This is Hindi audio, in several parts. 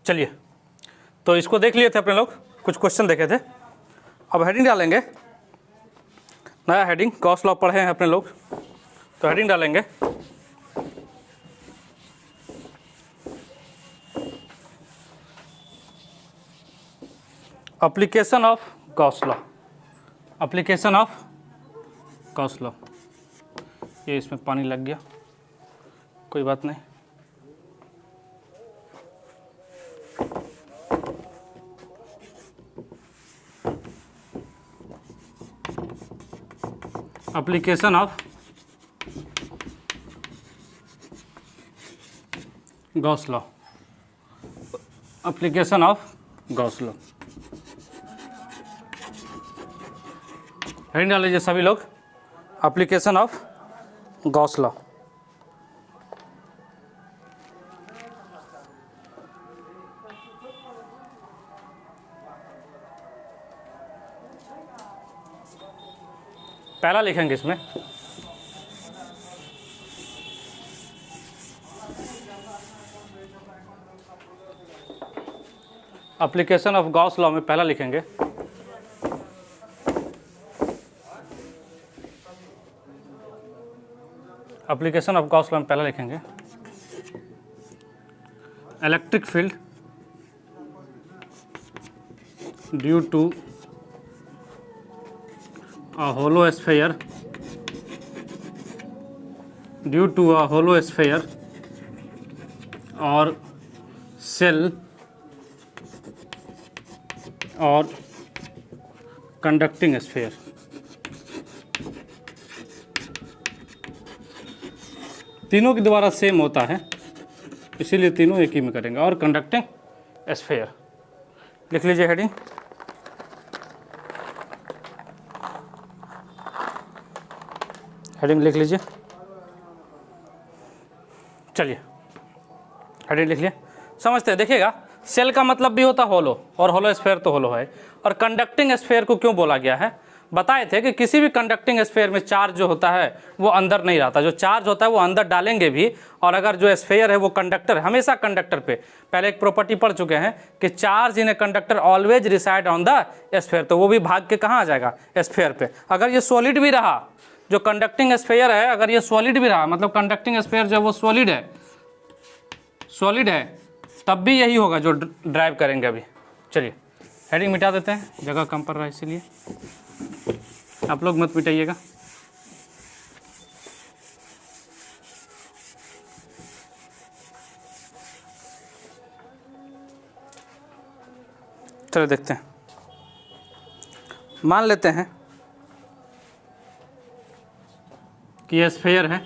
चलिए, तो इसको देख लिए थे अपने लोग, कुछ क्वेश्चन देखे थे। अब हेडिंग डालेंगे, नया हेडिंग, गॉस लॉ पढ़े हैं अपने लोग, तो हेडिंग डालेंगे application of Gauss law, application of Gauss law. ये इसमें पानी लग गया, कोई बात नहीं। Application of Gauss law, application of Gauss law. Heading डाल लीजिए सभी लोग, एप्लीकेशन ऑफ गॉस लॉ। पहला लिखेंगे इसमें, एप्लीकेशन ऑफ गॉस लॉ में पहला लिखेंगे एप्लीकेशन ऑफ गॉस लॉ में पहला लिखेंगे electric field due to a hollow sphere, due to a hollow sphere or shell or conducting sphere। तीनों की द्वारा सेम होता है, इसीलिए तीनों एक ही में करेंगे। और कंडक्टिंग स्फीयर लिख लीजिए हेडिंग, हेडिंग लिख लीजिए। चलिए हेडिंग लिख लिया, समझते हैं। देखिएगा, सेल का मतलब भी होता होलो, और होलो स्फीयर तो होलो है। और कंडक्टिंग स्फीयर को क्यों बोला गया है, बताए थे कि किसी भी कंडक्टिंग स्फीयर में चार्ज जो होता है वो अंदर नहीं रहता, जो चार्ज होता है वो अंदर डालेंगे भी। और अगर जो स्फीयर है वो कंडक्टर, हमेशा कंडक्टर पे, पहले एक प्रॉपर्टी पढ़ चुके हैं कि charge in a conductor always reside on the sphere, तो वो भी भाग के कहाँ आ जाएगा, स्फीयर पे। अगर ये सॉलिड भी रहा, जो कंडक्टिंग स्फीयर है, अगर ये सॉलिड भी रहा, मतलब कंडक्टिंग स्फीयर जब वो सॉलिड है, तब भी यही होगा जो ड्राइव करेंगे अभी। चलिए हेडिंग मिटा देते हैं, जगह कम पड़ रहा है इसीलिए, आप लोग मत मिटाइएगा। चलो देखते हैं, मान लेते हैं कि यह स्फीयर है,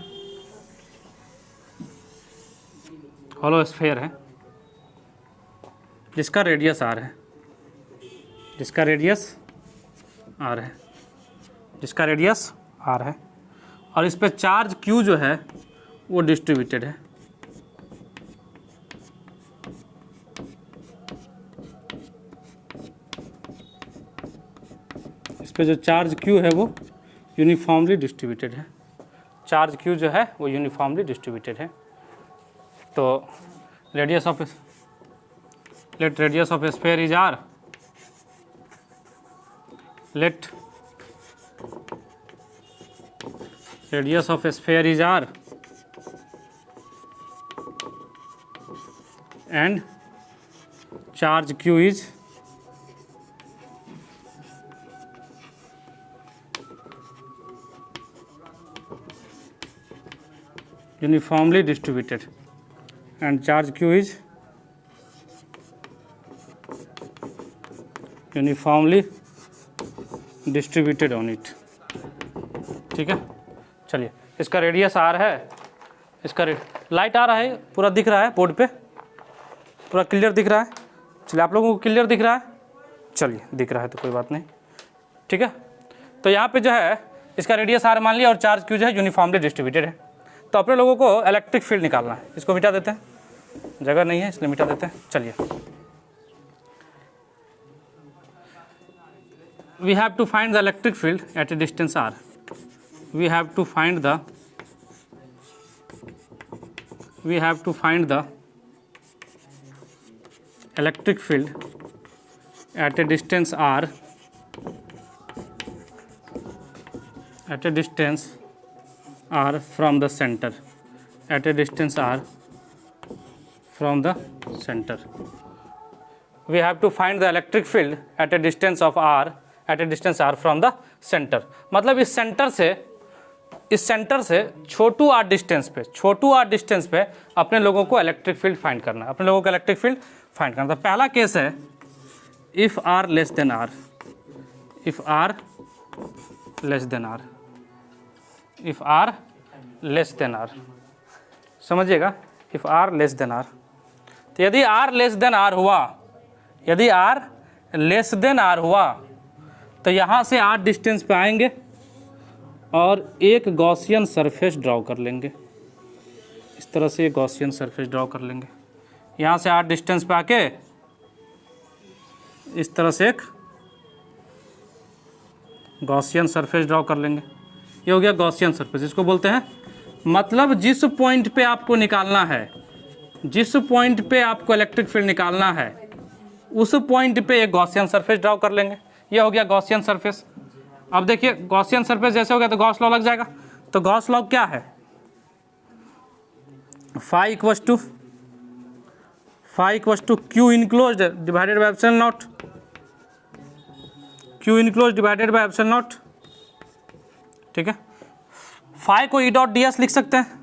हॉलो स्फीयर है, जिसका रेडियस आर है, जिसका रेडियस आर है, जिसका रेडियस आर है, और इस पे चार्ज क्यू जो है वो डिस्ट्रीब्यूटेड है। इस पे जो चार्ज क्यू है वो यूनिफॉर्मली डिस्ट्रीब्यूटेड है, चार्ज क्यू जो है वो यूनिफॉर्मली डिस्ट्रीब्यूटेड है। तो radius of, let radius of sphere is R, let radius of sphere is R and charge Q is uniformly distributed and charge q is uniformly distributed on it। ठीक है, चलिए इसका रेडियस आर है, इसका लाइट आ रहा है, पूरा दिख रहा है बोर्ड पे, पूरा क्लियर दिख रहा है। चलिए आप लोगों को क्लियर दिख रहा है, चलिए दिख रहा है तो कोई बात नहीं, ठीक है। तो यहाँ पे जो है इसका रेडियस आर मान लिया और चार्ज क्यू जो है यूनिफॉर्मली डिस्ट्रीब्यूटेड है। तो अपने लोगों को इलेक्ट्रिक फील्ड निकालना है, इसको मिटा देते हैं, जगह नहीं है इसलिए मिटा देते हैं। चलिए, we have to find the electric field at a distance r, we have to find the electric field at a distance r, at a distance r from the center, at a distance r from the center. We have to find the electric field at a distance of r, at a distance r from the center. मतलब इस सेंटर से छोटू r डिस्टेंस पे अपने लोगों को इलेक्ट्रिक फील्ड फाइंड करना है, तो पहला केस है if r less than r, if r less than r, if r less than r, समझिएगा, if r less than r। तो यदि r लेस देन r हुआ, तो यहाँ से r डिस्टेंस पे आएंगे और एक गॉसियन सरफेस ड्रॉ कर लेंगे, इस तरह से एक गॉसियन सरफेस ड्रॉ कर लेंगे। यहाँ से r डिस्टेंस पे आके इस तरह से एक गॉसियन सरफेस ड्रॉ कर लेंगे। ये हो गया गॉसियन सरफेस, इसको बोलते हैं, मतलब जिस पॉइंट पे आपको निकालना है, जिस पॉइंट पे आपको इलेक्ट्रिक फील्ड निकालना है, उस पॉइंट पे एक गॉसियन सरफेस ड्रॉ कर लेंगे। ये हो गया गॉसियन सरफेस। अब देखिए गॉसियन सरफेस जैसे हो गया तो गॉस लॉ लग जाएगा। तो गॉस लॉ क्या है, phi equals to Q enclosed divided by epsilon naught, Q enclosed divided by epsilon naught, ठीक है। फाई को ई डॉट डी एस लिख सकते हैं,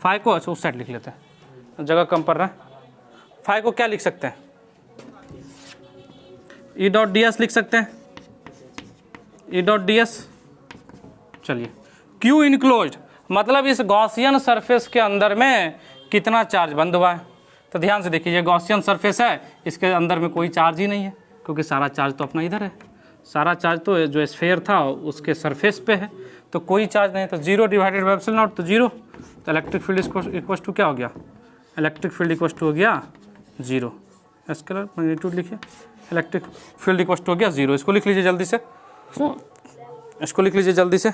फाई को, अच्छा उस साइड लिख लेते हैं, जगह कम पड़ रहा है। फाई को क्या लिख सकते हैं, ई डॉट डी एस लिख सकते हैं, ई डॉट डी एस। चलिए, क्यू इनक्लोज्ड मतलब इस गॉसियन सरफेस के अंदर में कितना चार्ज बंद हुआ है। तो ध्यान से देखिए, ये गॉसियन सरफेस है, इसके अंदर में कोई चार्ज ही नहीं है, क्योंकि सारा चार्ज तो अपना इधर है, सारा चार्ज तो जो स्फीयर था उसके सरफेस पे है, तो कोई चार्ज नहीं। तो 0 डिवाइडेड बाय एप्सिलॉन नॉट, तो 0। तो इलेक्ट्रिक फील्ड इक्वल टू क्या हो गया, इलेक्ट्रिक फील्ड इक्वल टू हो गया 0। स्केलर मैग्नीट्यूड लिखिए, इलेक्ट्रिक फील्ड इक्वल टू हो गया 0। इसको लिख लीजिए जल्दी से, इसको लिख लीजिए जल्दी से।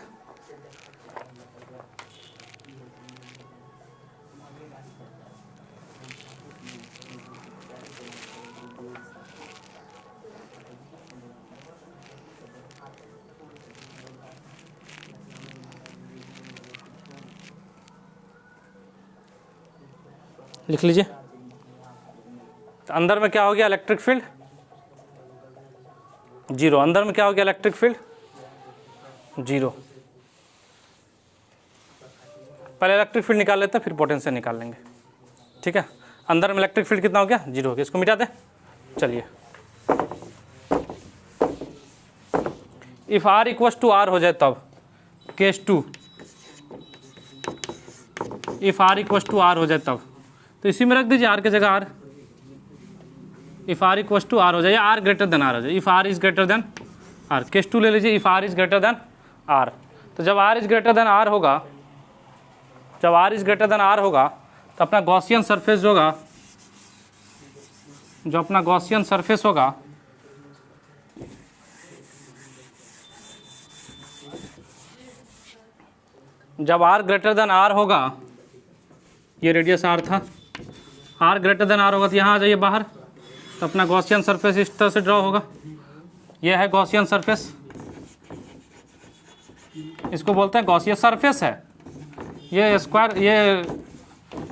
लिख लीजिए। तो अंदर में क्या हो गया, इलेक्ट्रिक फील्ड 0। अंदर में क्या हो गया, इलेक्ट्रिक फील्ड 0। पहले इलेक्ट्रिक फील्ड निकाल लेते हैं, फिर पोटेंशियल निकाल लेंगे, ठीक है। अंदर में इलेक्ट्रिक फील्ड कितना हो गया, 0 हो गया। इसको मिटा दें। चलिए, if r equals to r हो जाए तब case 2, if r equals to r हो जाए तब, तो इसी में रख दीजिए r की जगह r। If r equals to r हो जाए, r ग्रेटर देन r हो जाए, if r is greater than r। Case 2 ले लीजिए, if r is greater than r। तो जब r is greater than r होगा, जब r is greater than r होगा, तो अपना गॉसियन सरफेस होगा, जो अपना गॉसियन सरफेस होगा, जब r ग्रेटर देन r होगा, ये रेडियस r था, r ग्रेटर देन r होगा, तो यहाँ आ जाइए बाहर, तो अपना गॉसियन सरफेस इस तरह से ड्रॉ होगा। ये है गॉसियन सरफेस, इसको बोलते हैं गॉसियन सरफेस है। ये स्क्वायर, ये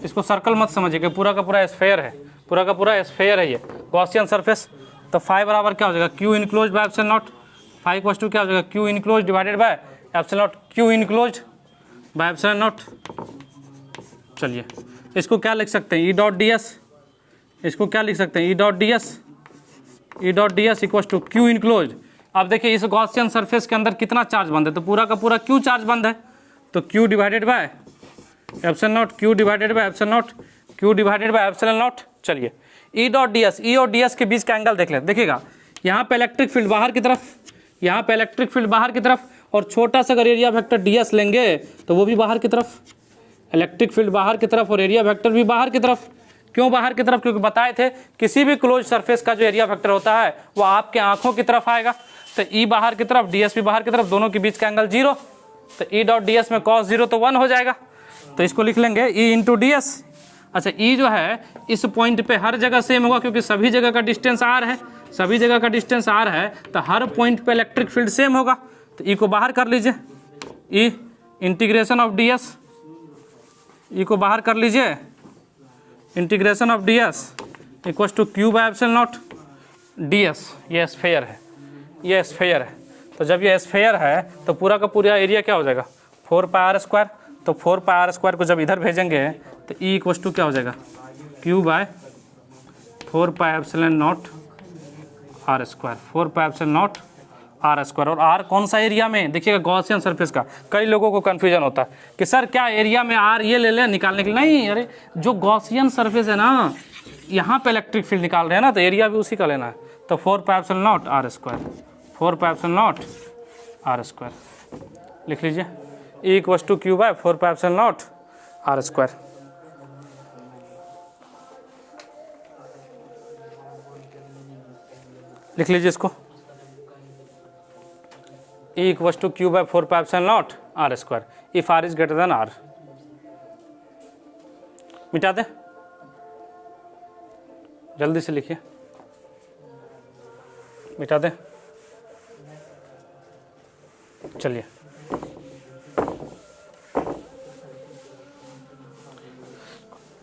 इसको सर्कल मत समझिएगा, पूरा का पूरा स्फेयर है, पूरा का पूरा स्फेयर है ये गॉसियन सरफेस। तो फाई बराबर क्या हो जाएगा, Q enclose by epsilon naught. Phi equal to क्या हो जाएगा, Q enclose divided by epsilon naught, Q enclose by epsilon naught. चलिए, इसको क्या लिख सकते हैं, ई डॉट डी एस। इसको क्या लिख सकते हैं, E dot d s, E dot d s equal to Q enclose. अब देखिए इस गॉसियन सरफेस के अंदर कितना चार्ज बंद है, तो पूरा का पूरा क्यू चार्ज बंद है, तो Q divided by epsilon naught, Q divided by epsilon naught, Q divided by epsilon naught. चलिए, ई डॉट डी एस, ई और डी एस के बीच का एंगल देख लेते, देखिएगा यहाँ पे इलेक्ट्रिक फील्ड बाहर की तरफ, यहाँ पे इलेक्ट्रिक फील्ड बाहर की तरफ, और छोटा सा अगर एरिया वेक्टर डी एस लेंगे तो वो भी बाहर की तरफ, इलेक्ट्रिक फील्ड बाहर की तरफ और एरिया वेक्टर भी बाहर की तरफ। क्यों बाहर की तरफ, क्योंकि बताए थे किसी भी क्लोज सरफेस का जो एरिया वेक्टर होता है वो आपके आंखों की तरफ आएगा। तो ई बाहर की तरफ, डी एस भी बाहर की तरफ, दोनों के बीच का एंगल 0। तो ई डॉट डी एस में कॉस 0 तो 1 हो जाएगा। तो इसको लिख लेंगे ई इंटू डी एस, अच्छा ई जो है इस पॉइंट पे हर जगह सेम होगा क्योंकि सभी जगह का डिस्टेंस आर है, सभी जगह का डिस्टेंस आर है तो हर पॉइंट पे इलेक्ट्रिक फील्ड सेम होगा। तो ई को बाहर कर लीजिए, E integration of d s, E को बाहर कर लीजिए, integration of d s equal to Q by epsilon naught d s. ये स्फेयर है, ये स्फेयर है। तो जब ये स्फेयर है तो पूरा का पूरा एरिया क्या हो जाएगा 4 पाई आर स्क्वायर। तो 4 पाई आर स्क्वायर को जब इधर भेजेंगे तो ई इक्वल टू क्या हो जाएगा Q by 4 pi epsilon naught r square, 4 pi epsilon naught r square. और आर कौन सा एरिया में, देखिएगा गॉसियन सरफेस का। कई लोगों को कन्फ्यूजन होता है कि सर क्या एरिया में आर ये ले लें निकालने के लिए, नहीं, अरे जो गॉसियन सरफेस है ना यहाँ पे इलेक्ट्रिक फील्ड निकाल रहे हैं ना तो एरिया भी उसी का लेना है। तो 4 pi epsilon naught r square, 4 pi epsilon naught r square लिख लीजिए, E equal to Q by 4 pi epsilon naught r square. लिख लीजिए इसको, E equal to Q by 4 pi epsilon naught r square if r is greater than r. मिटा दे, जल्दी से लिखिए, मिटा दे। चलिए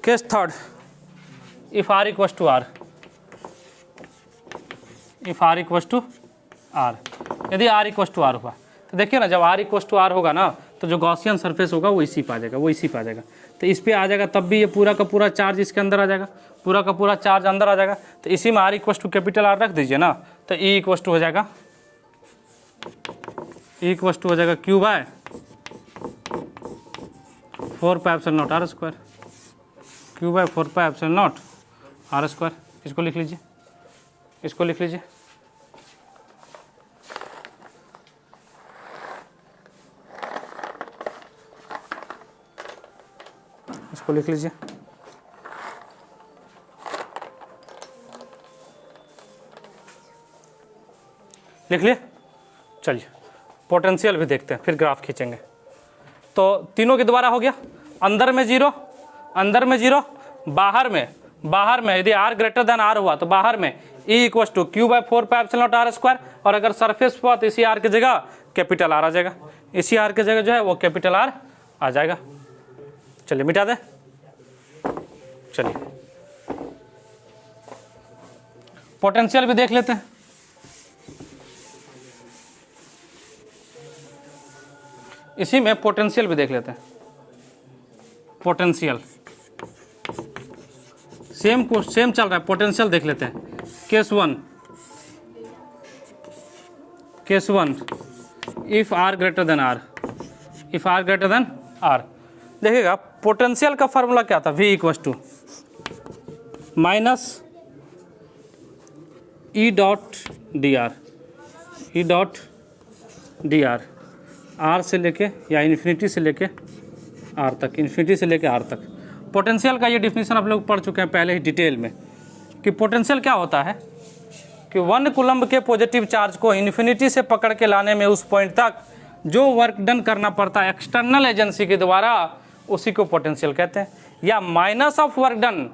case third, if r equal to r, if r equal to r, यदि आर इक्वल टू आर हुआ तो देखिए ना जब आर इक्वल टू आर होगा ना तो जो गॉसियन सरफेस होगा वो इसी पे आ जाएगा, वो इसी पे आ जाएगा। तो इस पे आ जाएगा तब भी ये पूरा का पूरा चार्ज इसके अंदर आ जाएगा, पूरा का पूरा चार्ज अंदर आ जाएगा। तो इसी में r equal to capital r रख दीजिए ना तो ई इक्वल टू हो जाएगा, ई इक्वल टू हो जाएगा Q by 4 pi epsilon naught r square, Q by 4 pi epsilon naught r square. इसको लिख लीजिए, इसको लिख लीजिए, इसको लिख लीजिए। लिख लिए, चलिए पोटेंशियल भी देखते हैं फिर ग्राफ खींचेंगे। तो तीनों के द्वारा हो गया, अंदर में जीरो, अंदर में जीरो, बाहर में यदि आर ग्रेटर देन आर हुआ तो बाहर में E equal to Q by 4 pi epsilon naught r square. और अगर सरफेस हुआ तो इसी आर की जगह कैपिटल आर आ जाएगा, इसी आर की जगह जो है वो कैपिटल आर आ जाएगा। चलिए मिटा दे, चलिए पोटेंशियल भी देख लेते हैं। इसी में पोटेंशियल भी देख लेते हैं, पोटेंशियल सेम चल रहा है, पोटेंशियल देख लेते हैं। Case one if r greater than r, if r greater than r, देखिएगा पोटेंशियल का फॉर्मूला क्या था, V equal to minus E dot d r, E dot d r, r से लेके या इन्फिनिटी से लेके आर तक, इन्फिनिटी से लेके आर तक। पोटेंशियल का ये डिफिनीशन आप लोग पढ़ चुके हैं पहले ही डिटेल में कि पोटेंशियल क्या होता है कि 1 कूलम्ब के पॉजिटिव चार्ज को इन्फिनिटी से पकड़ के लाने में उस पॉइंट तक जो वर्क डन करना पड़ता है एक्सटर्नल एजेंसी के द्वारा उसी को पोटेंशियल कहते हैं। या minus of work done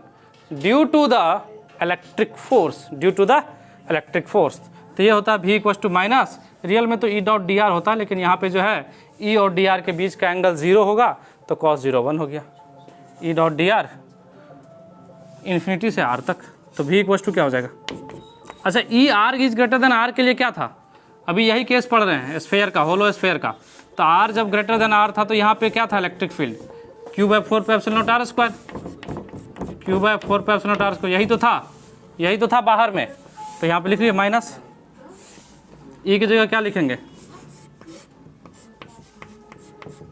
due to the electric force, due to the electric force. तो ये होता है V equal to minus, real में तो E डॉट डी आर होता है लेकिन यहाँ पे जो है E और डी आर के बीच का एंगल 0 होगा तो cos 0 1 हो गया, E dot d are infinity से R तक। तो V इक्वल टू क्या हो जाएगा, अच्छा E R is greater than R के लिए क्या था, अभी यही केस पढ़ रहे हैं स्फेयर का, होलो स्फेयर का। तो R जब ग्रेटर देन R था तो यहाँ पे क्या था electric field Q by 4 pi epsilon naught r square, Q by 4 pi epsilon naught r square, यही तो था बाहर में। तो यहाँ पे लिख लीजिए माइनस, E की जगह क्या लिखेंगे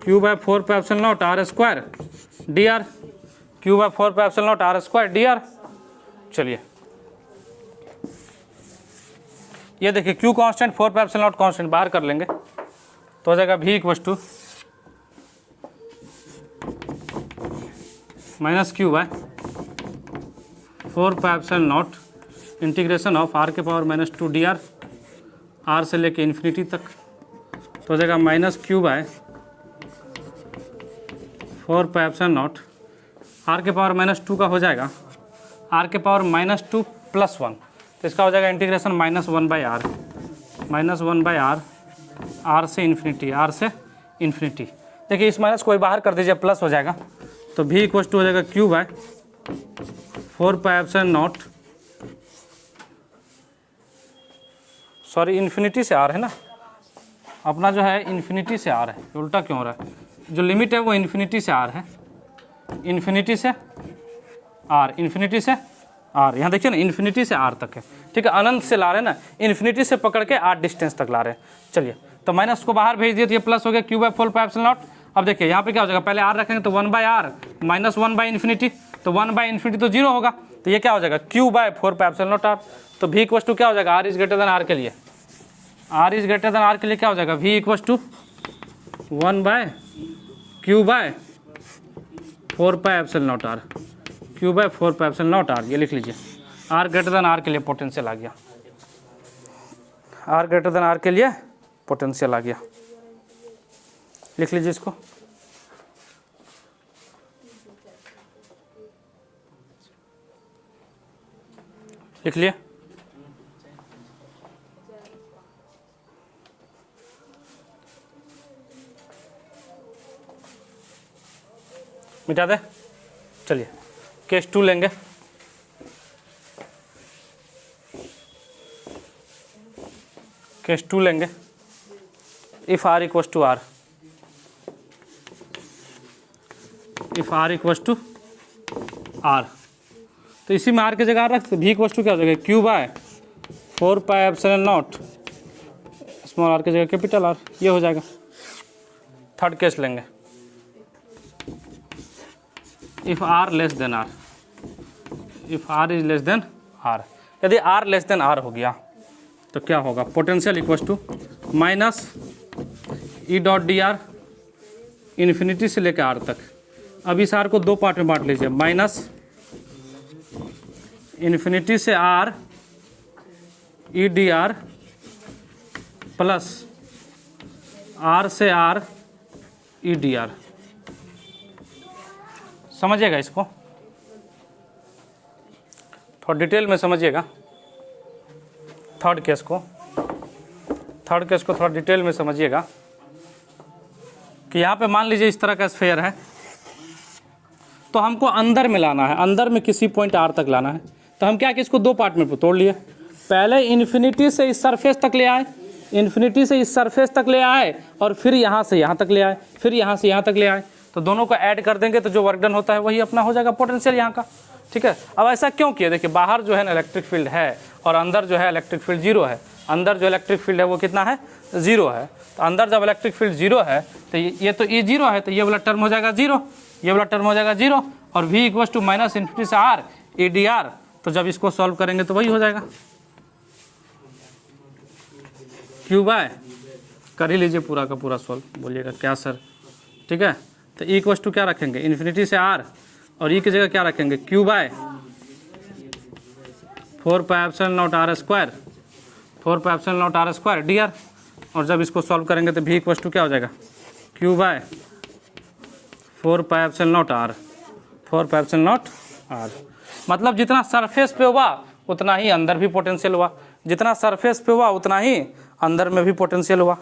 Q by 4 pi epsilon naught r square d r, Q by 4 pi epsilon naught r square d r. चलिए ये देखिए Q constant 4 pi epsilon naught constant बाहर कर लेंगे तो हो जाएगा V equal to minus Q by 4 pi epsilon naught integration of R के power minus 2 d r, R से लेके इन्फिनिटी तक। तो हो जाएगा minus Q by 4 pi epsilon naught are के पावर -2 का हो जाएगा आर के पावर -2 + 1, तो इसका हो जाएगा इंटीग्रेशन -1/r, -1/r, आर से इन्फिनिटी, आर से इन्फिनिटी। देखिए इस माइनस को बाहर कर दीजिए, प्लस हो जाएगा, तो v इक्वल टू हो जाएगा Q/4πε0, सॉरी इन्फिनिटी से आर है ना, अपना जो है इन्फिनिटी से आर है, उल्टा क्यों हो रहा है, जो लिमिट है वो इन्फिनिटी से आर है, इन्फिनिटी से आर, इन्फिनिटी से आर, यहाँ देखिए ना इन्फिनिटी से आर तक है, ठीक है, अनंत से ला रहे हैं ना, इन्फिनिटी से पकड़ के आर डिस्टेंस तक ला रहे हैं। चलिए तो माइनस को बाहर भेज दिए तो ये प्लस हो गया Q/4πε0। अब देखिए यहाँ पे क्या हो जाएगा, पहले आर रखेंगे तो 1/r माइनस 1/∞, तो 1/∞ तो जीरो होगा, तो ये क्या हो जाएगा Q/4πε0r। तो v इक्वल टू क्या हो जाएगा, r is greater than r के लिए, r is greater than r के लिए क्या हो जाएगा, v equal to 1/Q/4πε0r, Q/4πε0r, ये लिख लीजिए, r ग्रेटर देन r के लिए पोटेंशियल आ गया, r ग्रेटर देन r के लिए पोटेंशियल आ गया, लिख लीजिए इसको। लिख लिए, मिटा दे। चलिए केस 2 लेंगे, केस 2 लेंगे, if r equal to r, if r equal to r, तो इसी में r की जगह रख, v इक्वल टू क्या हो जाएगा Q/4πε0 स्मॉल r की जगह कैपिटल R, ये हो जाएगा। थर्ड केस लेंगे, if r less than r, if r is less than r, यदि r लेस देन r हो गया तो क्या होगा, potential equal to minus E.dr infinity से लेकर r तक। अब इस r को दो पार्ट में बांट लीजिए, माइनस इन्फिनिटी से r E.dr प्लस r से r E.dr। समझिएगा इसको, थोड़ा डिटेल में समझिएगा थर्ड केस को थोड़ा डिटेल में समझिएगा कि यहाँ पे मान लीजिए इस तरह का स्फीयर है, तो हमको अंदर में लाना है, अंदर में किसी पॉइंट r तक लाना है, तो हम क्या कि इसको दो पार्ट में तोड़ लिए, पहले इन्फिनिटी से इस सरफेस तक ले आए, इन्फिनिटी से इस सरफेस तक ले आए, और फिर यहाँ से यहाँ तक ले आए, फिर यहाँ से यहाँ तक ले आए, तो दोनों को ऐड कर देंगे तो जो वर्क डन होता है वही अपना हो जाएगा पोटेंशियल यहाँ का, ठीक है। अब ऐसा क्यों किया, देखिए बाहर जो है ना इलेक्ट्रिक फील्ड है और अंदर जो है इलेक्ट्रिक फील्ड जीरो है, अंदर जो इलेक्ट्रिक फील्ड है वो कितना है, जीरो है, तो अंदर जब इलेक्ट्रिक फील्ड जीरो है तो ये तो ये जीरो है, तो ये वाला टर्म हो जाएगा जीरो, ये वाला टर्म हो जाएगा जीरो, और v equal to minus infinity से r E.dr, तो जब इसको सॉल्व करेंगे तो वही हो जाएगा Q बाय, कर ही लीजिए पूरा का पूरा सॉल्व, बोलिएगा क्या सर, ठीक है। तो e इक्वल टू क्या रखेंगे, इन्फिनिटी से r, और e की जगह क्या रखेंगे Q/4πε0r², 4πε0r² dr, और जब इसको सॉल्व करेंगे तो v इक्वल टू क्या हो जाएगा Q/4πε0r, 4πε0r, मतलब जितना सरफेस पे हुआ उतना ही अंदर भी पोटेंशियल हुआ, जितना सरफेस पे हुआ उतना ही अंदर में भी पोटेंशियल हुआ।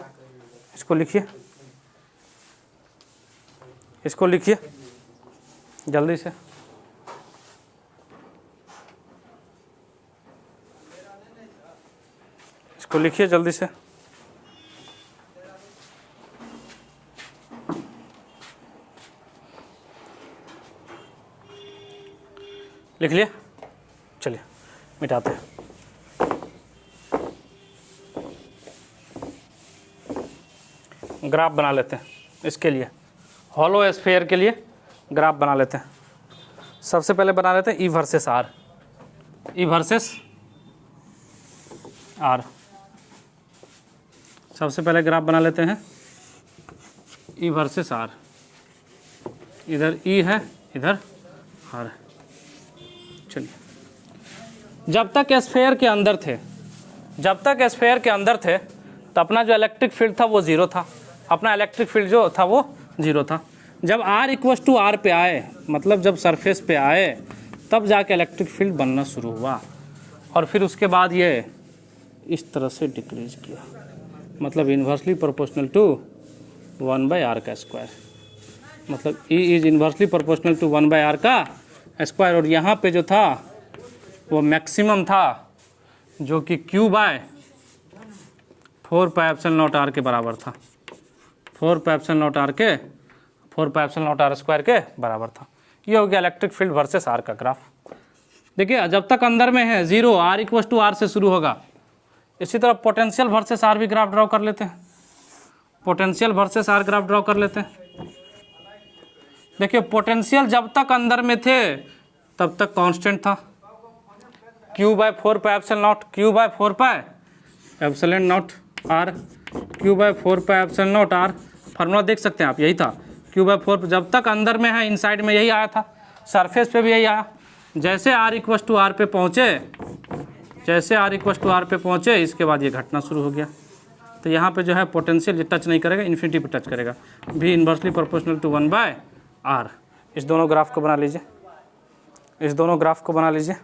इसको लिखिए, इसको लिखिए जल्दी से, इसको लिखिए जल्दी से। लिख लिए, चलिए मिटाते हैं। ग्राफ बना लेते हैं, इसके लिए हॉलो स्फीयर के लिए ग्राफ बना लेते हैं। सबसे पहले बना लेते हैं E versus R, E versus R. सबसे पहले ग्राफ बना लेते हैं ई वर्सेस आर, इधर ई है इधर आर है। चलिए, जब तक स्फीयर के अंदर थे, जब तक स्फीयर के अंदर थे तो अपना जो इलेक्ट्रिक फील्ड था वो जीरो था, अपना इलेक्ट्रिक फील्ड जो था वो जीरो था। जब R इक्वस टू R पे आए, मतलब जब सरफेस पे आए, तब जाके इलेक्ट्रिक फील्ड बनना शुरू हुआ, और फिर उसके बाद ये इस तरह से डिक्रीज किया, मतलब इन्वर्सली प्रोपोर्शनल टू 1/r का स्क्वायर, मतलब E is inversely proportional to 1/r का स्क्वायर। और यहाँ पे जो था वो मैक्सिमम था, जो कि Q/4πε0r के बराबर था, 4πε0r के 4πε0r स्क्वायर के बराबर था। ये हो गया इलेक्ट्रिक फील्ड वर्सेस आर का ग्राफ। देखिए जब तक अंदर में है 0, R इक्वस टू R से शुरू होगा। इसी तरह पोटेंशियल वर्सेस आर भी ग्राफ ड्रॉ कर लेते हैं, potential versus r graph draw कर लेते हैं। देखिए पोटेंशियल जब तक अंदर में थे तब तक कांस्टेंट था, Q/4πε0, Q/4πε0r, Q/4πε0r, फार्मूला देख सकते हैं आप, यही था Q/4। जब तक अंदर में है इनसाइड में यही आया था, सरफेस पे भी यही आया। जैसे R इक्वस टू R पे पहुँचे, जैसे R इक्वस टू R पे पहुँचे, इसके बाद ये घटना शुरू हो गया। तो यहाँ पे जो है पोटेंशियल ये टच नहीं करेगा, इन्फिनिटी पे टच करेगा, भी इन्वर्सली प्रोपोर्शनल टू 1/r। इस दोनों ग्राफ को बना लीजिए, इस दोनों ग्राफ को बना लीजिए।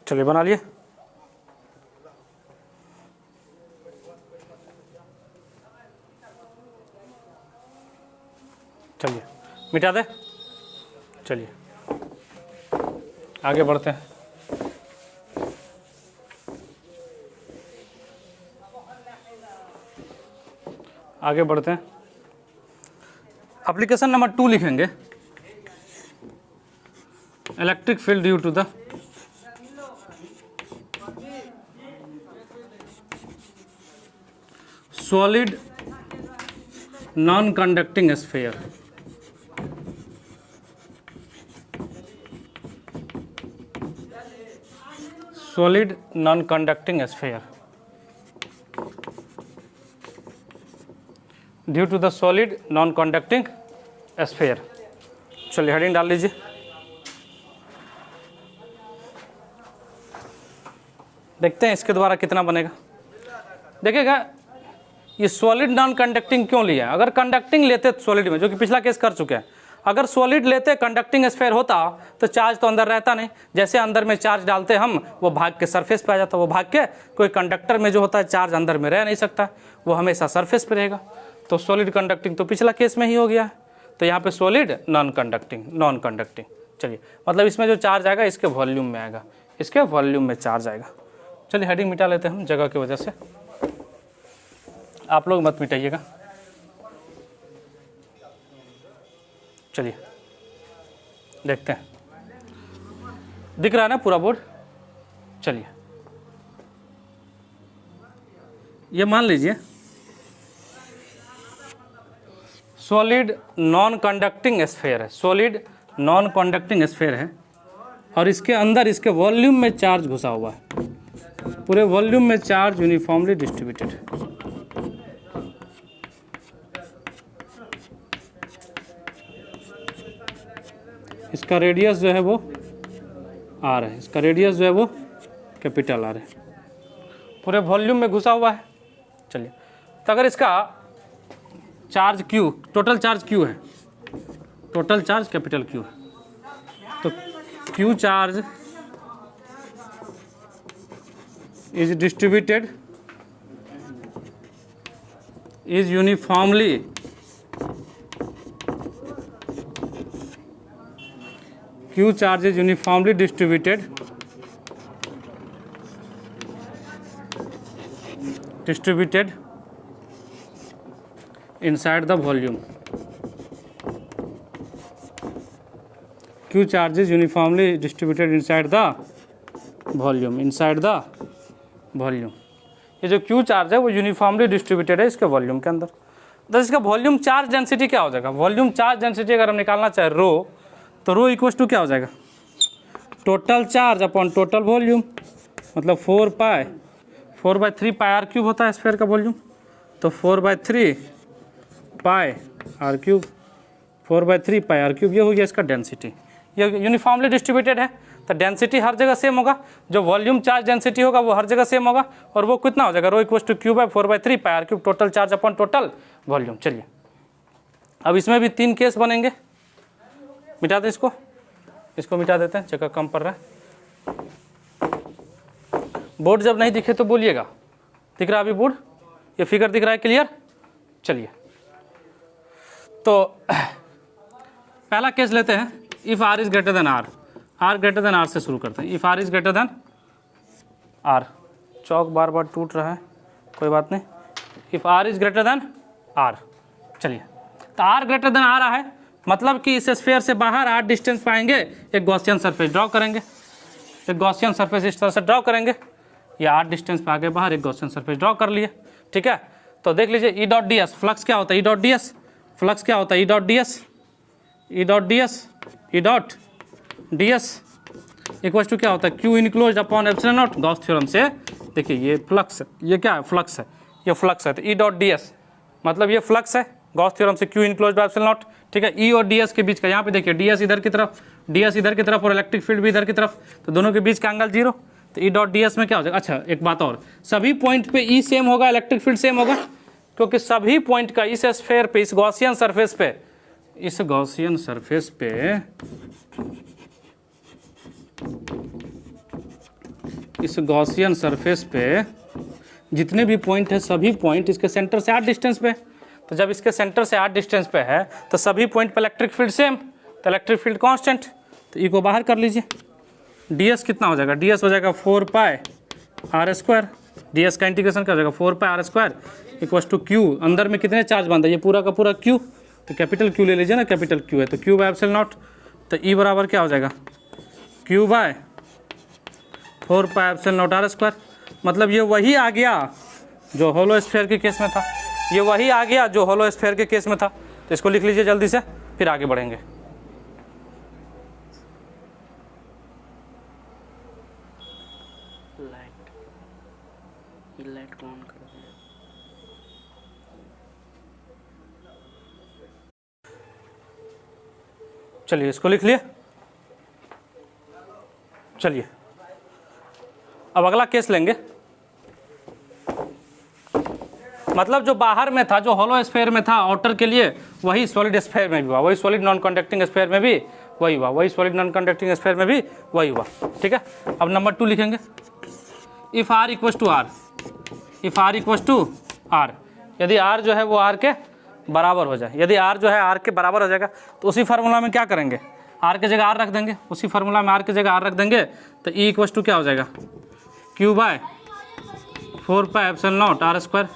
चलिए बना लिए। चलिए मिटा दे, चलिए आगे बढ़ते हैं। आगे बढ़ते हैं, एप्लीकेशन नंबर 2 लिखेंगे, electric field due to the solid non-conducting sphere, solid non-conducting sphere, due to the solid non-conducting sphere। चलिए हेडिंग डाल लीजिए। देखते हैं इसके द्वारा कितना बनेगा। देखिएगा ये सॉलिड नॉन कंडक्टिंग क्यों लिया, अगर कंडक्टिंग लेते सॉलिड में, जो कि पिछला केस कर चुके हैं, अगर सॉलिड लेते कंडक्टिंग स्फीयर होता तो चार्ज तो अंदर रहता नहीं, जैसे अंदर में चार्ज डालते हम वो भाग के सरफेस पे आ जाता, वो भाग के, कोई कंडक्टर में जो होता है चार्ज अंदर में रह नहीं सकता, वो हमेशा सरफेस पे रहेगा। तो सॉलिड कंडक्टिंग तो पिछला केस में ही हो गया है, तो यहाँ पे solid non conducting, non conducting. चलिए मतलब इसमें जो चार्ज आएगा इसके वॉल्यूम में आएगा, इसके वॉल्यूम में चार्ज आएगा। चलिए हेडिंग मिटा लेते हैं हम जगह की वजह से, आप लोग मत मिटाइएगा। चलिए देखते हैं, दिख रहा है ना पूरा बोर्ड। चलिए ये मान लीजिए सॉलिड नॉन कंडक्टिंग स्फीयर है, सॉलिड नॉन कंडक्टिंग स्फीयर है, और इसके अंदर इसके वॉल्यूम में चार्ज घुसा हुआ है, पूरे वॉल्यूम में चार्ज यूनिफॉर्मली डिस्ट्रीब्यूटेड है। इसका रेडियस जो है वो आर है, इसका रेडियस जो है वो कैपिटल आर है, पूरे वॉल्यूम में घुसा हुआ है। चलिए तो अगर इसका charge Q, total charge Q है, टोटल चार्ज कैपिटल क्यू है, तो Q charge is distributed, is uniformly Q charge is uniformly distributed inside the volume. Q charge is uniformly distributed inside the volume, inside the volume। ये जो Q चार्ज है वो यूनिफॉर्मली डिस्ट्रीब्यूटेड है इसके वॉल्यूम के अंदर। तो इसका वॉल्यूम चार्ज डेंसिटी क्या हो जाएगा, वॉल्यूम चार्ज डेंसिटी अगर हम निकालना चाहे रो, तो रो इक्वल टू क्या हो जाएगा, total charge upon total volume, मतलब 4/3 पाई आर क्यूब होता है स्फीयर का वॉल्यूम, तो 4/3 pi r cube, 4/3 pi r cube, ये हो गया इसका डेंसिटी। ये यूनिफॉर्मली डिस्ट्रीब्यूटेड है, तो डेंसिटी हर जगह सेम होगा, जो वॉल्यूम चार्ज डेंसिटी होगा वो हर जगह सेम होगा, और वो कितना हो जाएगा, rho equal to Q by 4/3 pi r cube, total charge upon total volume. चलिए अब इसमें भी 3 केस बनेंगे, मिटा दें इसको मिटा देते हैं, जगह कम पड़ रहा है। बोर्ड जब नहीं दिखे तो बोलिएगा, दिख रहा है अभी बोर्ड, ये फिगर दिख रहा है क्लियर। चलिए तो पहला केस लेते हैं, if r is greater than r greater than r से शुरू करते हैं। If r is greater than r, चौक बार बार टूट रहा है, कोई बात नहीं। If r is greater than r, चलिए तो आर ग्रेटर देन आ रहा है, मतलब कि इस स्फीयर से बाहर आर डिस्टेंस पाएंगे, एक गॉसियन सरफेस ड्रॉ करेंगे, एक गॉसियन सरफेस इस तरह से ड्रॉ करेंगे, ये आर डिस्टेंस पे आगे बाहर एक गॉसियन सरफेस ड्रॉ कर लिए, ठीक है। तो देख लीजिए E dot d s, flux क्या होता है, E dot d s, flux क्या होता है, E dot d s, E dot d s, E dot d s equal to क्या होता है, Q enclose upon epsilon naught, Gauss theorem से। देखिए ये फ्लक्स है, ये क्या है, फ्लक्स है, ये फ्लक्स है, तो ई डॉट डी एस मतलब ये फ्लक्स है, गॉस थ्योरम से Q enclose by epsilon naught, ठीक है। ई और डी एस के बीच का, यहाँ पे देखिए डी एस इधर की तरफ, डी एस इधर की तरफ और इलेक्ट्रिक फील्ड भी इधर की तरफ, तो दोनों के बीच का एंगल 0, तो ई डॉट डी एस में क्या हो जाएगा। अच्छा एक बात और, सभी पॉइंट पे ई सेम होगा, इलेक्ट्रिक फील्ड सेम होगा, क्योंकि सभी पॉइंट का इस स्फीयर पे, इस गॉसियन सरफेस पे, इस गॉसियन सरफेस पे, इस गॉसियन सरफेस पे जितने भी पॉइंट है, सभी पॉइंट इसके सेंटर से 8 डिस्टेंस पे, तो जब इसके सेंटर से 8 डिस्टेंस पे है तो सभी पॉइंट पे इलेक्ट्रिक फील्ड सेम, तो इलेक्ट्रिक फील्ड कांस्टेंट, तो ई को बाहर कर लीजिए, ds कितना हो जाएगा, ds हो जाएगा 4 पाई आर स्क्वायर, ds का इंटीग्रेशन क्या हो जाएगा 4 pi r square equal to q, अंदर में कितने चार्ज बनता है, ये पूरा का पूरा क्यू, तो कैपिटल क्यू ले लीजिए ना, कैपिटल क्यू है तो क्यू बाय एप्सिलॉन नॉट, तो ई बराबर क्या हो जाएगा Q by 4 pi epsilon naught r square, मतलब ये वही आ गया जो होलो स्फीयर के केस में था, ये वही आ गया जो होलो स्फीयर के केस में था। तो इसको लिख लीजिए जल्दी से, फिर आगे बढ़ेंगे। लाइट ऑन कर दें। चलिए इसको लिख लिए। चलिए अब अगला केस लेंगे, मतलब जो बाहर में था, जो होलो स्फीयर में था आउटर के लिए, वही सॉलिड स्फीयर में भी हुआ, वही सॉलिड नॉन कंडक्टिंग स्फीयर में भी वही हुआ, वही सॉलिड नॉन कंडक्टिंग स्फीयर में भी वही हुआ, ठीक है। अब नंबर 2 लिखेंगे, if r equals to r, if r equals to r, यदि आर जो है वो आर के बराबर हो जाए, यदि आर जो है आर के बराबर हो जाएगा, तो उसी फार्मूला में क्या करेंगे, आर की जगह आर रख देंगे, उसी फार्मूला में आर की जगह आर रख देंगे, तो ई इक्वल्स टू क्या हो जाएगा Q by 4 pi epsilon naught r square,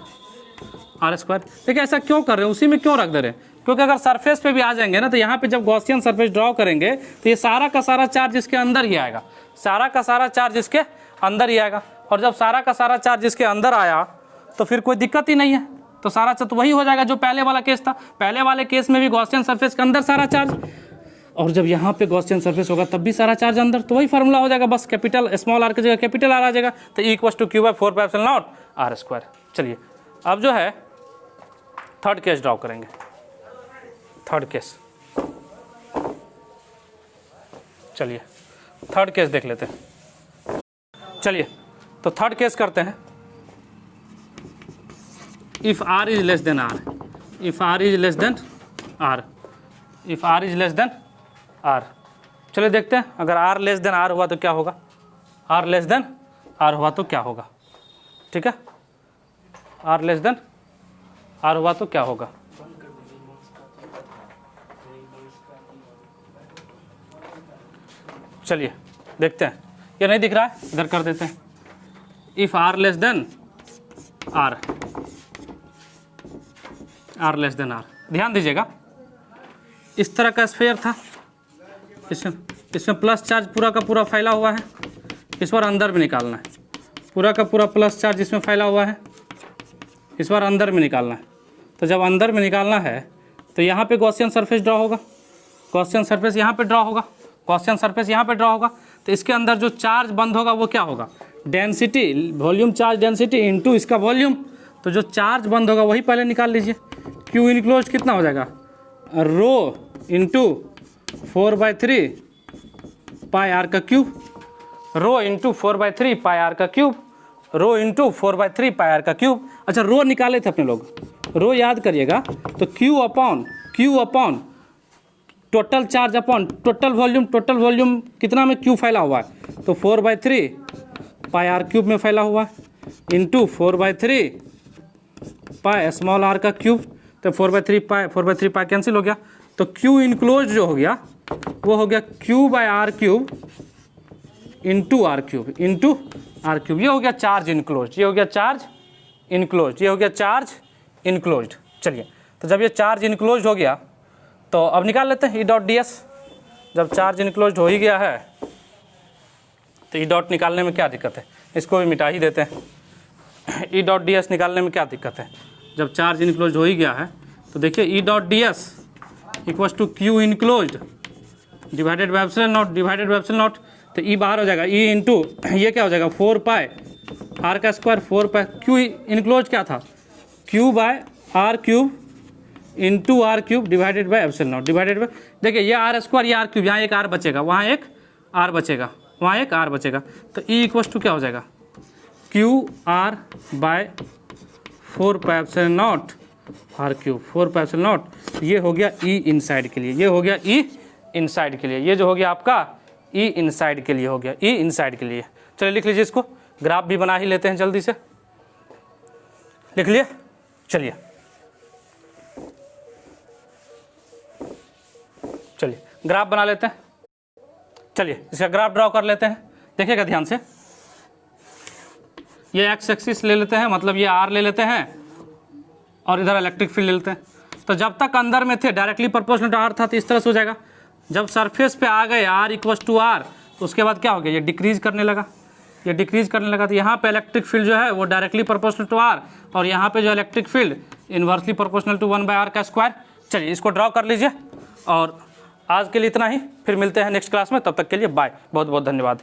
r square. देखिए ऐसा क्यों कर रहे हैं, उसी में क्यों रख दे रहे हैं, क्योंकि अगर सरफेस पे भी आ जाएंगे ना, तो यहाँ पे जब गॉसियन सरफेस ड्रॉ करेंगे तो ये सारा का सारा चार्ज इसके अंदर ही आएगा, सारा का सारा चार्ज इसके अंदर ही आएगा, और जब सारा का सारा चार्ज इसके अंदर आया तो फिर कोई दिक्कत ही नहीं है, तो सारा तो वही हो जाएगा जो पहले वाला केस था। पहले वाले केस में भी गॉसियन सरफेस के अंदर सारा चार्ज, और जब यहाँ पे गॉसियन सरफेस होगा तब भी सारा चार्ज अंदर, तो वही फार्मूला हो जाएगा, बस कैपिटल स्मॉल आर की जगह कैपिटल आर आ जाएगा, तो E equals to Q by 4 pi epsilon naught r square. चलिए अब जो है थर्ड केस ड्रॉ करेंगे, थर्ड केस, चलिए थर्ड केस देख लेते हैं। चलिए तो थर्ड केस करते हैं, if r is less than r, if r is less than r, if r is less than r. चलिए देखते हैं अगर आर लेस देन आर हुआ तो क्या होगा, आर लेस देन आर हुआ तो क्या होगा, ठीक है, आर लेस देन आर हुआ तो क्या होगा। चलिए देखते हैं, ये नहीं दिख रहा है, इधर कर देते हैं, if r less than r, r less than r, ध्यान दीजिएगा इस तरह का स्फीयर था, इसमें प्लस चार्ज पूरा का पूरा फैला हुआ है, इस बार अंदर में निकालना है, पूरा का पूरा प्लस चार्ज इसमें फैला हुआ है, इस बार अंदर में निकालना है, तो जब अंदर में निकालना है तो यहाँ पे गॉसियन सरफेस ड्रॉ होगा, गॉसियन सरफेस यहाँ पे ड्रॉ होगा, गॉसियन सरफेस यहाँ पे ड्रॉ होगा। तो इसके अंदर जो चार्ज बंद होगा वो क्या होगा, density, volume charge density into इसका वॉल्यूम। तो जो चार्ज बंद होगा वही पहले निकाल लीजिए। क्यू इनक्लोज कितना हो जाएगा, रो इंटू 4/3 पाई आर का cube, rho into 4/3 pi r का cube, rho into 4/3 pi r का क्यूब। अच्छा, रो निकाले थे अपने लोग, रो याद करिएगा। तो Q upon total charge upon total volume कितना में क्यू फैला हुआ है, तो 4/3 पाई आर क्यूब में फैला हुआ है इंटू 4/3 पाई स्मॉल आर का क्यूब। तो 4/3 पाई कैंसिल हो गया। तो क्यू इनक्लोज जो हो गया वो हो गया Q by r cube into r cube, ये हो गया चार्ज इनक्लोज, ये हो गया चार्ज इनक्लोज, ये हो गया चार्ज इनक्लोज। चलिए, तो जब ये चार्ज इनक्लोज हो गया तो अब निकाल लेते हैं ई डॉट डी एस। जब चार्ज इनक्लोज हो ही गया है तो ई डॉट निकालने में क्या दिक्कत है, इसको भी मिटा ही देते हैं। ई डॉट डी एस निकालने में क्या दिक्कत है, जब चार्ज इनक्लोज हो ही गया है तो देखिए E dot d s equals to Q enclose divided by epsilon naught. तो ई बाहर हो जाएगा, ई इंटू ये क्या हो जाएगा 4 पाई आर का स्क्वायर, 4 पाई क्यू इनक्लोज क्या था, Q by r cube into r cube divided by epsilon naught, divided by, देखिए ये आर स्क्वायर, ये आर क्यूब, यहाँ एक आर बचेगा, वहाँ एक आर बचेगा, वहाँ एक आर बचेगा। तो ई इक्वल्स टू क्या हो जाएगा, Q r by 4 pi epsilon naught r cube, 4 pi epsilon naught. ये हो गया ई इनसाइड के लिए, ये हो गया ई इनसाइड के लिए, ये जो हो गया आपका ई इनसाइड के लिए हो गया, ई इनसाइड के लिए। चलिए लिख लीजिए इसको, ग्राफ भी बना ही लेते हैं, जल्दी से लिख लिए। चलिए ग्राफ बना लेते हैं। चलिए इसका ग्राफ ड्रॉ कर लेते हैं, देखिएगा ध्यान से। ये एक्स एक्सिस ले लेते हैं, मतलब ये आर ले लेते हैं और इधर इलेक्ट्रिक फील्ड ले लेते हैं। तो जब तक अंदर में थे डायरेक्टली प्रोपोर्शनल टू आर था तो इस तरह से हो जाएगा। जब सरफेस पे आ गए आर इक्वल्स टू आर तो उसके बाद क्या हो गया, ये डिक्रीज करने लगा, ये डिक्रीज करने लगा। तो यहाँ पे इलेक्ट्रिक फील्ड जो है वो डायरेक्टली प्रोपोर्शनल टू आर, और यहाँ पे जो electric field inversely proportional to 1/r का स्क्वायर। चलिए इसको ड्रॉ कर लीजिए, और आज के लिए इतना ही, फिर मिलते हैं नेक्स्ट क्लास में। तब तक के लिए बाय, बहुत बहुत धन्यवाद।